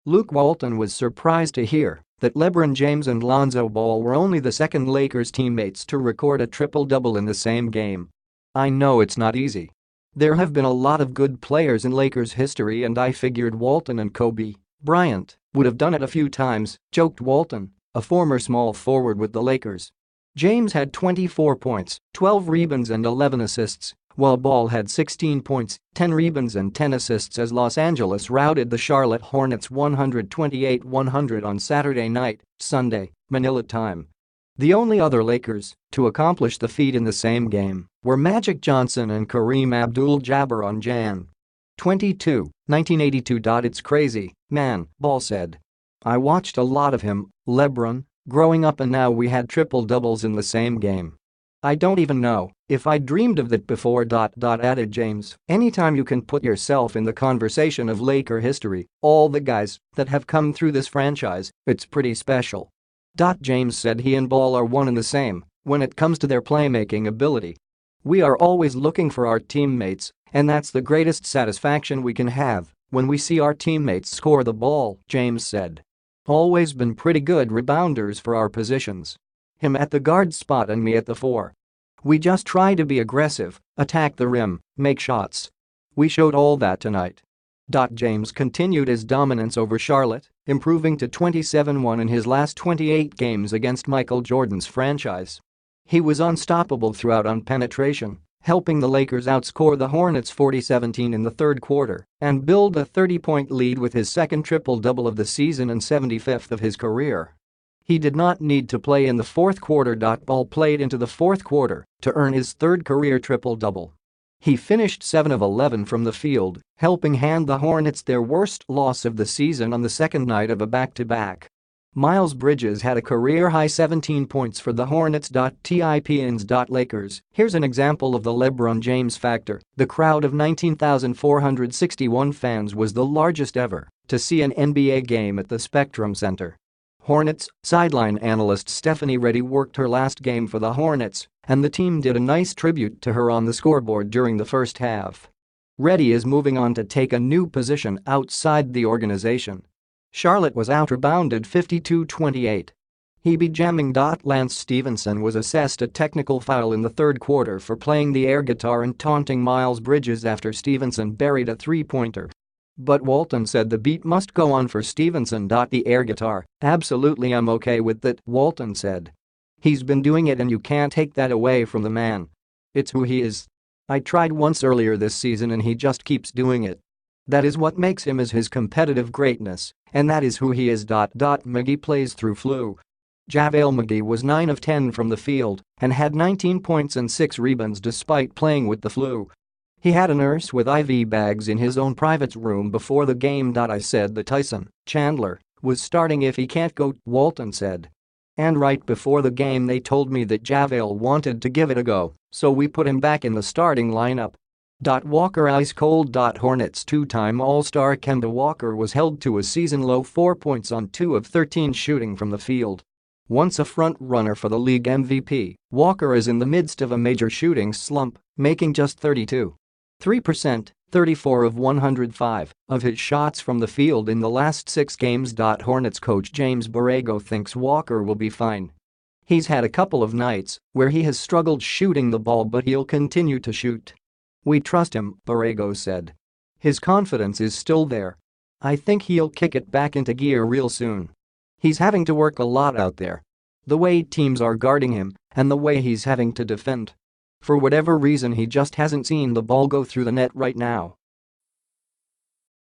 Luke Walton was surprised to hear that LeBron James and Lonzo Ball were only the second Lakers teammates to record a triple-double in the same game. "I know it's not easy. There have been a lot of good players in Lakers history and I figured Walton and Kobe, Bryant, would have done it a few times," joked Walton, a former small forward with the Lakers. James had 24 points, 12 rebounds and 11 assists, while Ball had 16 points, 10 rebounds and 10 assists as Los Angeles routed the Charlotte Hornets 128-100 on Saturday night, Sunday, Manila time. The only other Lakers to accomplish the feat in the same game were Magic Johnson and Kareem Abdul-Jabbar on Jan. 22, 1982. "It's crazy, man," Ball said. "I watched a lot of him, LeBron, growing up and now we had triple-doubles in the same game. I don't even know if I dreamed of that before." Added James. "Anytime you can put yourself in the conversation of Laker history, all the guys that have come through this franchise, it's pretty special." James said he and Ball are one and the same when it comes to their playmaking ability. "We are always looking for our teammates, and that's the greatest satisfaction we can have when we see our teammates score the ball," James said. "Always been pretty good rebounders for our positions. Him at the guard spot and me at the 4. We just try to be aggressive, attack the rim, make shots. We showed all that tonight." James continued his dominance over Charlotte, improving to 27-1 in his last 28 games against Michael Jordan's franchise. He was unstoppable throughout on penetration, helping the Lakers outscore the Hornets 40-17 in the third quarter and build a 30-point lead with his second triple-double of the season and 75th of his career. He did not need to play in the fourth quarter. Ball played into the fourth quarter to earn his third career triple-double. He finished 7 of 11 from the field, helping hand the Hornets their worst loss of the season on the second night of a back-to-back. Miles Bridges had a career-high 17 points for the Hornets. Tipins. Lakers. Here's an example of the LeBron James factor. The crowd of 19,461 fans was the largest ever to see an NBA game at the Spectrum Center. Hornets sideline analyst Stephanie Reddy worked her last game for the Hornets, and the team did a nice tribute to her on the scoreboard during the first half. Reddy is moving on to take a new position outside the organization. Charlotte was out-rebounded 52-28. He be jamming. Lance Stevenson was assessed a technical foul in the third quarter for playing the air guitar and taunting Miles Bridges after Stevenson buried a three-pointer. But Walton said the beat must go on for Stevenson. The air guitar, absolutely, I'm okay with that, Walton said. He's been doing it and you can't take that away from the man. It's who he is. I tried once earlier this season and he just keeps doing it. That is what makes him is his competitive greatness, and that is who he is. McGee plays through flu. JaVale McGee was 9 of 10 from the field and had 19 points and 6 rebounds despite playing with the flu. He had a nurse with IV bags in his own private room before the game. I said that Tyson Chandler was starting if he can't go, Walton said. And right before the game they told me that JaVale wanted to give it a go, so we put him back in the starting lineup. Walker ice cold. Hornets two-time All-Star Kemba Walker was held to a season-low 4 points on 2 of 13 shooting from the field. Once a front-runner for the league MVP, Walker is in the midst of a major shooting slump, making just 32.3%, 34 of 105 of his shots from the field in the last 6 games. Hornets coach James Borrego thinks Walker will be fine. He's had a couple of nights where he has struggled shooting the ball but he'll continue to shoot. We trust him, Borrego said. His confidence is still there. I think he'll kick it back into gear real soon. He's having to work a lot out there. The way teams are guarding him and the way he's having to defend. For whatever reason he just hasn't seen the ball go through the net right now.